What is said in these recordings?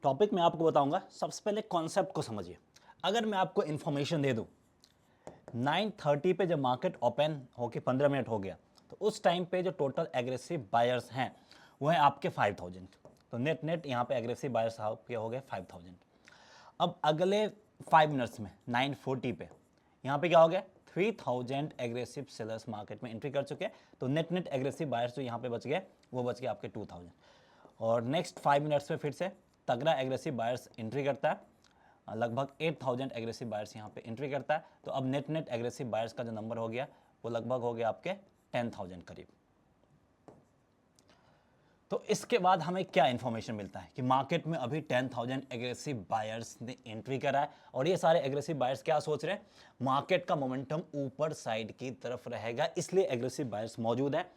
Topic मैं आपको बताऊंगा। सबसे पहले कॉन्सेप्ट को समझिए। अगर मैं आपको इन्फॉर्मेशन दे दूं 9:30 पे जब मार्केट ओपन होके 15 मिनट हो गया तो उस टाइम पे जो टोटल एग्रेसिव बायर्स हैं वो है आपके 5000। तो नेट नेट यहाँ पे एग्रेसिव बायर्स आपके हो गए 5000। अब अगले 5 मिनट्स में 9:40 पे यहाँ पे क्या हो गया 3000 एग्रेसिव सेलर्स मार्केट में एंट्री कर चुके हैं। तो नेट नेट एग्रेसिव बायर्स जो यहाँ पे बच गए वो बच गए आपके 2000। और नेक्स्ट 5 मिनट्स में फिर से तगड़ा एग्रेसिव बायर्स एंट्री करता है, लगभग 8000 एग्रेसिव बायर्स यहाँ पे एंट्री करता है। तो अब नेट नेट एग्रेसिव बायर्स का जो नंबर हो गया वो लगभग हो गया आपके 10,000 करीब। तो इसके बाद हमें क्या इंफॉर्मेशन मिलता है कि मार्केट में अभी 10,000 एग्रेसिव बायर्स ने एंट्री करा है और ये सारे एग्रेसिव बायर्स क्या सोच रहे हैं, मार्केट का मोमेंटम ऊपर साइड की तरफ रहेगा, इसलिए एग्रेसिव बायर्स मौजूद है।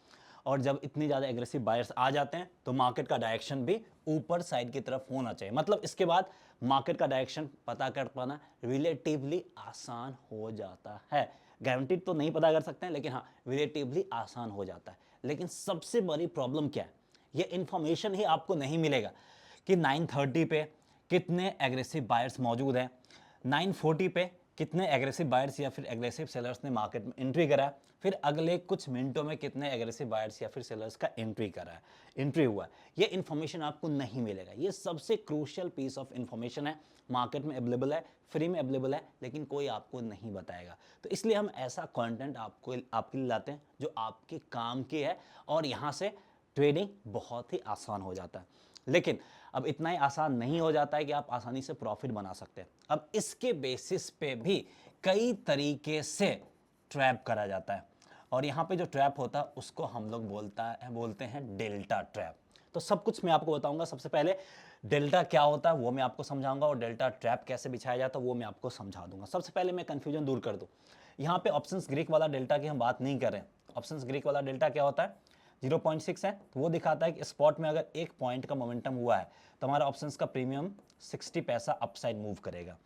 और जब इतनी ज़्यादा एग्रेसिव बायर्स आ जाते हैं तो मार्केट का डायरेक्शन भी ऊपर साइड की तरफ होना चाहिए। मतलब इसके बाद मार्केट का डायरेक्शन पता कर पाना रिलेटिवली आसान हो जाता है। गारंटीड तो नहीं पता कर सकते हैं, लेकिन हाँ रिलेटिवली आसान हो जाता है। लेकिन सबसे बड़ी प्रॉब्लम क्या है, ये इंफॉर्मेशन ही आपको नहीं मिलेगा कि 9:30 पे कितने एग्रेसिव बायर्स मौजूद हैं, 9:40 पे कितने एग्रेसिव बायर्स या फिर एग्रेसिव सेलर्स ने मार्केट में एंट्री करा, फिर अगले कुछ मिनटों में कितने एग्रेसिव बायर्स या फिर सेलर्स का एंट्री हुआ। ये इन्फॉर्मेशन आपको नहीं मिलेगा। ये सबसे क्रूशियल पीस ऑफ इन्फॉर्मेशन है, मार्केट में अवेलेबल है, फ्री में अवेलेबल है, लेकिन कोई आपको नहीं बताएगा। तो इसलिए हम ऐसा कंटेंट आपके लिए लाते हैं जो आपके काम की है और यहाँ से ट्रेडिंग बहुत ही आसान हो जाता है। लेकिन अब इतना ही आसान नहीं हो जाता है कि आप आसानी से प्रॉफिट बना सकते हैं। अब इसके बेसिस पे भी कई तरीके से ट्रैप करा जाता है और यहाँ पे जो ट्रैप होता है उसको हम लोग बोलते हैं डेल्टा ट्रैप। तो सब कुछ मैं आपको बताऊंगा। सबसे पहले डेल्टा क्या होता है वो मैं आपको समझाऊंगा और डेल्टा ट्रैप कैसे बिछाया जाता है वो मैं आपको समझा दूंगा। सबसे पहले मैं कंफ्यूजन दूर कर दूं, यहाँ पे ऑप्शंस ग्रीक वाला डेल्टा की हम बात नहीं कर रहे हैं। ऑप्शंस ग्रीक वाला डेल्टा क्या होता है, 0.6 है, तो वो दिखाता है कि स्पॉट में अगर 1 पॉइंट का मोमेंटम हुआ है तो हमारा ऑप्शंस का प्रीमियम 60 पैसा अपसाइड मूव करेगा।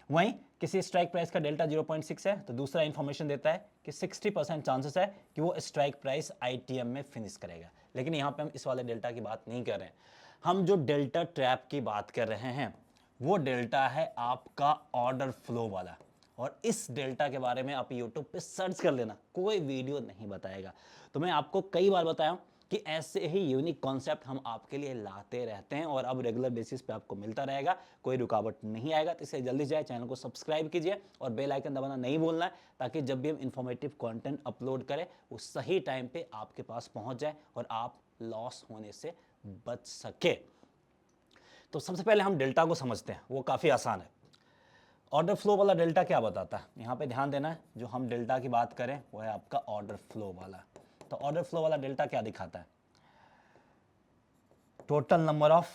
वहीं किसी स्ट्राइक प्राइस का डेल्टा 0.6 है तो दूसरा इंफॉर्मेशन देता है कि 60% चांसेस है कि वो स्ट्राइक प्राइस आईटीएम में फिनिश करेगा। लेकिन यहाँ पे हम इस वाले डेल्टा की बात नहीं कर रहे हैं। हम जो डेल्टा ट्रैप की बात कर रहे हैं वो डेल्टा है आपका ऑर्डर फ्लो वाला। और इस डेल्टा के बारे में आप YouTube पे सर्च कर लेना, कोई वीडियो नहीं बताएगा। तो मैं आपको कई बार बताया हूं कि ऐसे ही यूनिक कॉन्सेप्ट हम आपके लिए लाते रहते हैं और अब रेगुलर बेसिस पे आपको मिलता रहेगा, कोई रुकावट नहीं आएगा। तो इससे जल्दी जाए चैनल को सब्सक्राइब कीजिए और बेल आइकन दबाना नहीं भूलना है, ताकि जब भी हम इंफॉर्मेटिव कंटेंट अपलोड करें वो सही टाइम पे आपके पास पहुंच जाए और आप लॉस होने से बच सके। तो सबसे पहले हम डेल्टा को समझते हैं, वो काफ़ी आसान है। ऑर्डर फ्लो वाला डेल्टा क्या बताता है, यहाँ पे ध्यान देना है। जो हम डेल्टा की बात करें वो है आपका ऑर्डर फ्लो वाला। तो ऑर्डर फ्लो वाला डेल्टा क्या दिखाता है, total number of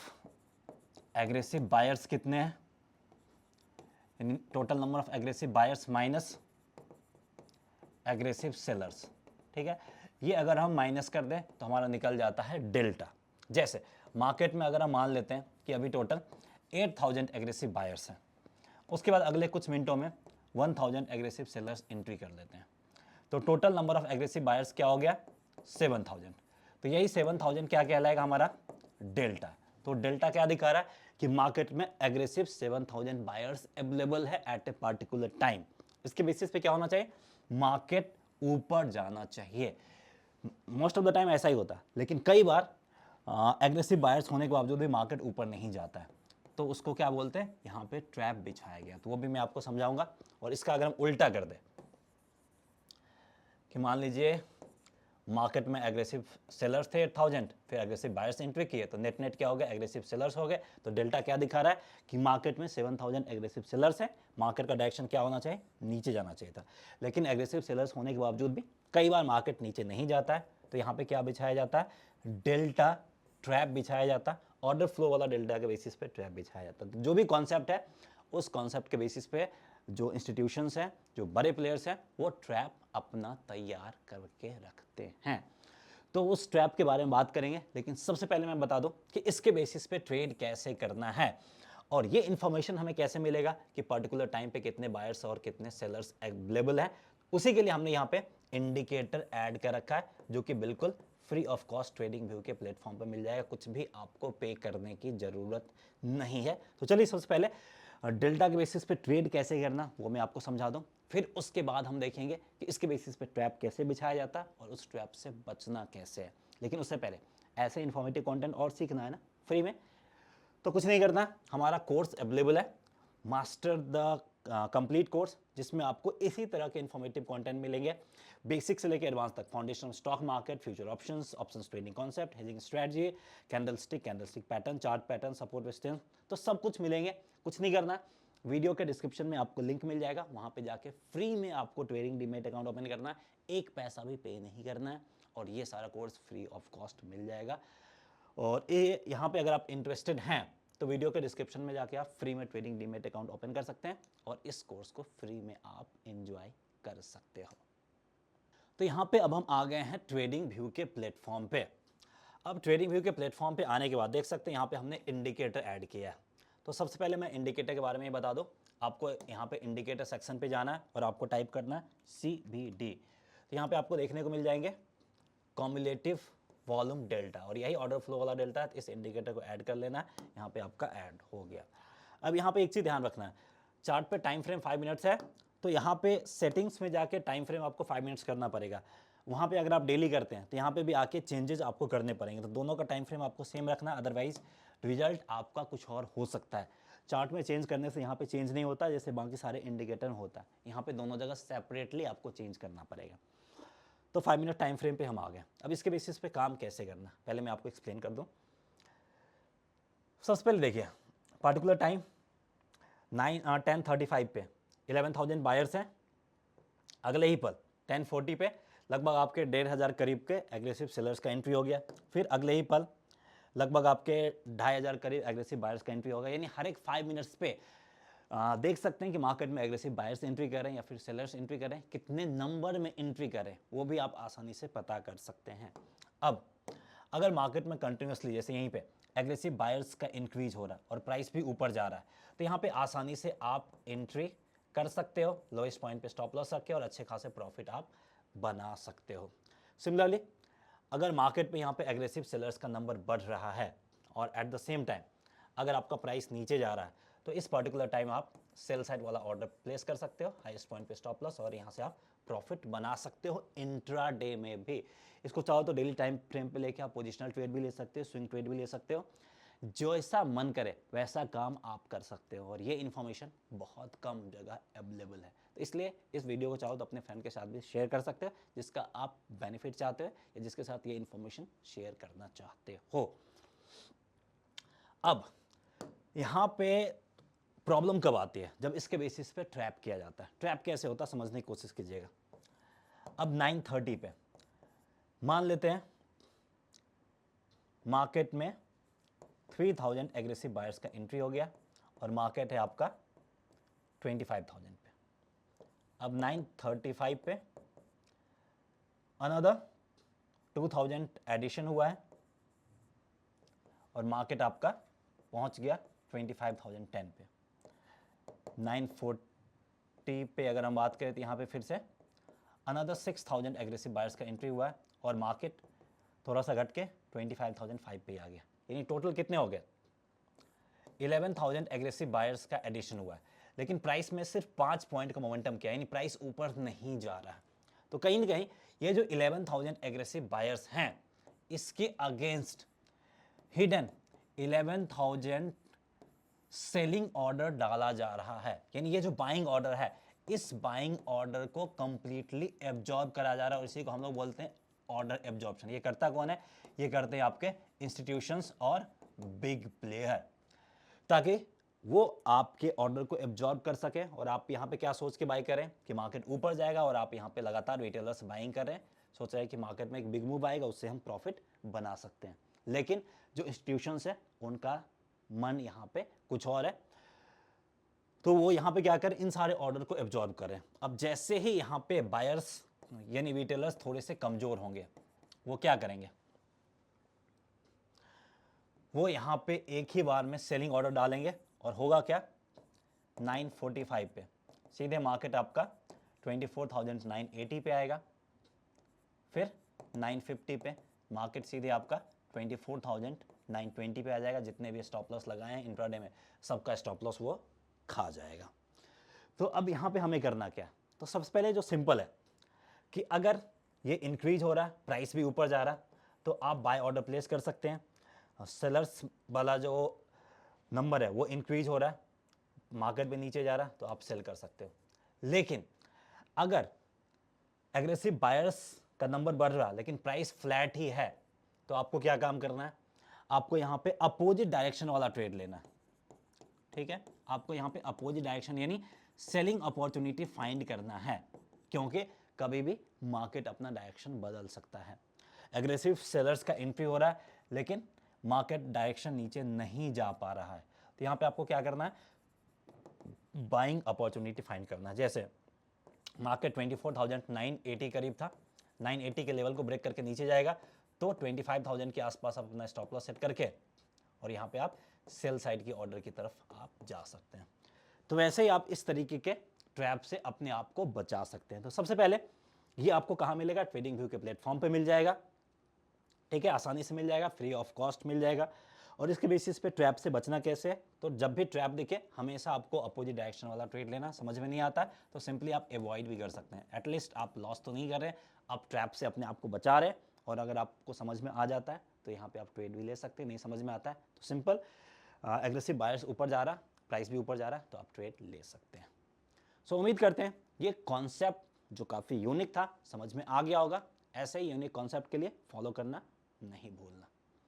aggressive buyers कितने हैं, total number of aggressive buyers minus aggressive sellers. ठीक है, ये अगर हम माइनस कर दें तो हमारा निकल जाता है डेल्टा। जैसे मार्केट में अगर हम मान लेते हैं कि अभी टोटल 8000 एग्रेसिव बायर्स हैं, उसके बाद अगले कुछ मिनटों में 1000 एग्रेसिव सेलर्स एंट्री कर देते हैं, तो total number of aggressive buyers क्या हो गया 7000। तो यही 7000 क्या कहलाएगा हमारा डेल्टा। तो डेल्टा क्या दिखा रहा है कि मार्केट में एग्रेसिव 7000 बायर्स अवेलेबल है एट ए पार्टिकुलर टाइम। इसके बेसिस पे क्या होना चाहिए, मार्केट ऊपर जाना चाहिए। मोस्ट ऑफ द टाइम ऐसा ही होता है, लेकिन कई बार एग्रेसिव बायर्स होने के बावजूद भी मार्केट ऊपर नहीं जाता है, तो उसको क्या बोलते हैं, यहाँ पे ट्रैप बिछाया गया। तो वो भी मैं आपको समझाऊंगा। और इसका अगर हम उल्टा कर दें कि मान लीजिए मार्केट में एग्रेसिव सेलर्स थे 8000, फिर एग्रेसिव बायर्स एंट्री किए, तो नेट नेट क्या हो गया, एग्रेसिव सेलर्स हो गए। तो डेल्टा क्या दिखा रहा है कि मार्केट में 7000 एग्रेसिव सेलर्स हैं, मार्केट का डायरेक्शन क्या होना चाहिए, नीचे जाना चाहिए था। लेकिन एग्रेसिव सेलर्स होने के बावजूद भी कई बार मार्केट नीचे नहीं जाता है, तो यहाँ पे क्या बिछाया जाता है, डेल्टा ट्रैप बिछाया जाता है। ऑर्डर फ्लो वाला डेल्टा के बेसिस पे ट्रैप बिछाया जाता है। तो जो भी कॉन्सेप्ट है उस कॉन्सेप्ट के बेसिस पे जो इंस्टीट्यूशंस हैं, जो बड़े प्लेयर्स हैं, वो ट्रैप अपना तैयार करके रखते हैं। तो उस ट्रैप के बारे में बात करेंगे, लेकिन सबसे पहले मैं बता दूं कि इसके बेसिस पे ट्रेड कैसे करना है और ये इंफॉर्मेशन हमें कैसे मिलेगा कि पर्टिकुलर टाइम पे कितने बायर्स और कितने सेलर्स अवेलेबल है। उसी के लिए हमने यहाँ पे इंडिकेटर ऐड कर रखा है, जो कि बिल्कुल free of cost trading view के प्लेटफॉर्म पर मिल जाएगा, कुछ भी आपको पे करने की ज़रूरत नहीं है। तो चलिए सबसे पहले डेल्टा के बेसिस पे ट्रेड कैसे करना वो मैं आपको समझा दूं, फिर उसके बाद हम देखेंगे कि इसके बेसिस पे ट्रैप कैसे बिछाया जाता है और उस ट्रैप से बचना कैसे है। लेकिन उससे पहले ऐसे इन्फॉर्मेटिव कंटेंट और सीखना है ना फ्री में, तो कुछ नहीं करना, हमारा कोर्स अवेलेबल है, मास्टर द कंप्लीट कोर्स, जिसमें आपको इसी तरह के इन्फॉर्मेटिव कंटेंट मिलेंगे, बेसिक से लेकर एडवांस तक, foundation stock market, future options, options trading concept, hedging strategy, candlestick pattern, chart pattern, support resistance, तो सब कुछ मिलेंगे। कुछ नहीं करना, वीडियो के डिस्क्रिप्शन में आपको लिंक मिल जाएगा, वहां पे जाके फ्री में आपको ट्रेडिंग डीमैट अकाउंट ओपन करना है, एक पैसा भी पे नहीं करना है और ये सारा कोर्स फ्री ऑफ कॉस्ट मिल जाएगा। और ये यहाँ पे अगर आप इंटरेस्टेड हैं तो वीडियो के डिस्क्रिप्शन में जाके आप फ्री में ट्रेडिंग डीमैट अकाउंट ओपन कर सकते हैं और इस कोर्स को फ्री में आप एंजॉय कर सकते हो। तो यहाँ पे अब हम आ गए हैं ट्रेडिंग व्यू के प्लेटफॉर्म पे। अब ट्रेडिंग व्यू के प्लेटफॉर्म पे आने के बाद देख सकते हैं यहाँ पे हमने इंडिकेटर ऐड किया है। तो सबसे पहले मैं इंडिकेटर के बारे में बता दूँ, आपको यहाँ पे इंडिकेटर सेक्शन पे जाना है और आपको टाइप करना है CVD। तो यहाँ पे आपको देखने को मिल जाएंगे कॉम्युलेटिव वॉल्यूम डेल्टा, और यही ऑर्डर फ्लो वाला डेल्टा है। इस इंडिकेटर को ऐड कर लेना है, यहाँ पे आपका ऐड हो गया। अब यहाँ पे एक चीज़ ध्यान रखना है, चार्ट पे टाइम फ्रेम 5 मिनट्स है, तो यहाँ पे सेटिंग्स में जाके टाइम फ्रेम आपको 5 मिनट्स करना पड़ेगा। वहाँ पे अगर आप डेली करते हैं तो यहाँ पे भी आके चेंजेस आपको करने पड़ेंगे, तो दोनों का टाइम फ्रेम आपको सेम रखना, अदरवाइज रिजल्ट आपका कुछ और हो सकता है। चार्ट में चेंज करने से यहाँ पे चेंज नहीं होता जैसे बाकी सारे इंडिकेटर होता है, यहाँ पे दोनों जगह सेपरेटली आपको चेंज करना पड़ेगा। तो 5 मिनट टाइम फ्रेम पे हम आ गए। अब इसके बेसिस पे काम कैसे करना, पहले मैं आपको एक्सप्लेन कर दूं। सबसे पहले देखिए, पार्टिकुलर टाइम 10:35 पे 11,000 बायर्स हैं। अगले ही पल 10:40 पे लगभग आपके 1,500 करीब के एग्रेसिव सेलर्स का एंट्री हो गया। फिर अगले ही पल लगभग आपके 2,500 करीब एग्रेसिव बायर्स का एंट्री होगा। यानी हर एक 5 मिनट्स पे देख सकते हैं कि मार्केट में एग्रेसिव बायर्स एंट्री कर रहे हैं या फिर सेलर्स एंट्री कर रहे हैं, कितने नंबर में एंट्री कर रहे हैं वो भी आप आसानी से पता कर सकते हैं। अब अगर मार्केट में कंटिन्यूसली जैसे यहीं पे एग्रेसिव बायर्स का इंक्रीज हो रहा है और प्राइस भी ऊपर जा रहा है, तो यहाँ पे आसानी से आप एंट्री कर सकते हो, लोएस्ट पॉइंट पे स्टॉप लॉस रख के, और अच्छे खासे प्रॉफिट आप बना सकते हो। सिमिलरली अगर मार्केट पे यहाँ पे एग्रेसिव सेलर्स का नंबर बढ़ रहा है और एट द सेम टाइम अगर आपका प्राइस नीचे जा रहा है, तो इस पर्टिकुलर टाइम आप सेल साइड वाला ऑर्डर प्लेस कर सकते हो, हाईएस्ट पॉइंट पे स्टॉप लॉस, और यहाँ से आप प्रॉफिट बना सकते हो इंट्रा डे में भी। इसको चाहो तो डेली टाइम फ्रेम पे लेके आप पोजिशनल ट्रेड भी ले सकते हो, स्विंग ट्रेड भी ले सकते हो, जो ऐसा मन करे वैसा काम आप कर सकते हो। और ये इन्फॉर्मेशन बहुत कम जगह अवेलेबल है, तो इसलिए इस वीडियो को चाहो तो अपने फ्रेंड के साथ भी शेयर कर सकते हो जिसका आप बेनिफिट चाहते हो या जिसके साथ ये इन्फॉर्मेशन शेयर करना चाहते हो। अब यहाँ पे प्रॉब्लम कब आती है, जब इसके बेसिस पे ट्रैप किया जाता है। ट्रैप कैसे होता है समझने की कोशिश कीजिएगा। अब 9:30 पे मान लेते हैं मार्केट में 3,000 एग्रेसिव बायर्स का एंट्री हो गया और मार्केट है आपका 25,000 पे। अब 9:35 पे अनदर 2,000 एडिशन हुआ है और मार्केट आपका पहुंच गया 25,010 पे। 9:40 पे अगर हम बात करें तो यहाँ पे फिर से अनदर 6,000 एग्रेसिव बायर्स का एंट्री हुआ है और मार्केट थोड़ा सा घट के 25,005 पे आ गया। यानी टोटल कितने हो गए, 11,000 एग्रेसिव बायर्स का एडिशन हुआ है, लेकिन प्राइस में सिर्फ 5 पॉइंट का मोमेंटम किया, यानी प्राइस ऊपर नहीं जा रहा है। तो कहीं ना कहीं ये जो 11,000 एग्रेसिव बायर्स हैं, इसके अगेंस्ट हिडन 11,000 सेलिंग ऑर्डर डाला जा रहा है। यानी ये जो बाइंग ऑर्डर है, इस बाइंग ऑर्डर को कंप्लीटली एब्जॉर्ब करा जा रहा है और इसी को हम लोग बोलते हैं ऑर्डर एब्जॉर्प्शन। ये करता कौन है, ये करते हैं आपके इंस्टीट्यूशंस और बिग प्लेयर, ताकि वो आपके ऑर्डर को एब्जॉर्ब कर सके और आप यहाँ पे क्या सोच के बाई करें कि मार्केट ऊपर जाएगा, और आप यहाँ पे लगातार रिटेलर्स बाइंग कर रहे हैं, सोच रहे हैं कि मार्केट में एक बिग मूव आएगा, उससे हम प्रॉफिट बना सकते हैं। लेकिन जो इंस्टीट्यूशंस है उनका मन यहाँ पे कुछ और है, तो वो यहाँ पे क्या करें, इन सारे ऑर्डर को एब्जॉर्ब करें। अब जैसे ही यहाँ पे बायर्स यानी रिटेलर्स थोड़े से कमजोर होंगे, वो क्या करेंगे, वो यहाँ पे एक ही बार में सेलिंग ऑर्डर डालेंगे और होगा क्या, 9:45 पे सीधे मार्केट आपका 24,980 पे आएगा, फिर 9:50 पे मार्केट सीधे आपका 24,920 पे आ जाएगा। जितने भी स्टॉप लॉस लगाए हैं इंट्राडे में सबका स्टॉप लॉस वो खा जाएगा। तो अब यहाँ पे हमें करना क्या है? तो सबसे पहले जो सिंपल है कि अगर ये इंक्रीज हो रहा है, प्राइस भी ऊपर जा रहा है, तो आप बाय ऑर्डर प्लेस कर सकते हैं। सेलर्स वाला जो नंबर है वो इंक्रीज हो रहा है, मार्केट भी नीचे जा रहा है, तो आप सेल कर सकते हो। लेकिन अगर एग्रेसिव बायर्स का नंबर बढ़ रहा लेकिन प्राइस फ्लैट ही है, तो आपको क्या काम करना है? आपको यहाँ पे अपोजिट डायरेक्शन वाला ट्रेड लेना है। ठीक है, आपको यहाँ पे अपोजिट डायरेक्शन यानी सेलिंग अपॉर्चुनिटी फाइंड करना है, क्योंकि कभी भी मार्केट अपना डायरेक्शन बदल सकता है। एग्रेसिव सेलर्स का एंट्री हो रहा है लेकिन मार्केट डायरेक्शन नीचे नहीं जा पा रहा है, तो यहाँ पे आपको क्या करना है? बाइंग अपॉर्चुनिटी फाइंड करना है। जैसे मार्केट 24,980 करीब था, 980 के लेवल को ब्रेक करके नीचे जाएगा तो 25,000 के आसपास आप अपना स्टॉप लॉस सेट करके और यहाँ पे आप सेल साइड की ऑर्डर की तरफ आप जा सकते हैं। तो वैसे ही आप इस तरीके के ट्रैप से अपने आप को बचा सकते हैं। तो सबसे पहले ये आपको कहाँ मिलेगा? ट्रेडिंग व्यू के प्लेटफॉर्म पे मिल जाएगा। ठीक है, आसानी से मिल जाएगा, फ्री ऑफ कॉस्ट मिल जाएगा। और इसके बेसिस पे ट्रैप से बचना कैसे है? तो जब भी ट्रैप दिखे हमेशा आपको अपोजिट डायरेक्शन वाला ट्रेड लेना। समझ में नहीं आता है तो सिंपली आप अवॉइड भी कर सकते हैं। एटलीस्ट आप लॉस तो नहीं कर रहे, आप ट्रैप से अपने आप को बचा रहे। और अगर आपको समझ में आ जाता है तो यहाँ पे आप ट्रेड भी ले सकते हैं। नहीं समझ में आता है तो सिंपल एग्रेसिव बायर्स ऊपर जा रहा, प्राइस भी ऊपर जा रहा है, तो आप ट्रेड ले सकते हैं। सो उम्मीद करते हैं ये कॉन्सेप्ट जो काफ़ी यूनिक था समझ में आ गया होगा। ऐसे ही यूनिक कॉन्सेप्ट के लिए फॉलो करना नहीं भूलना।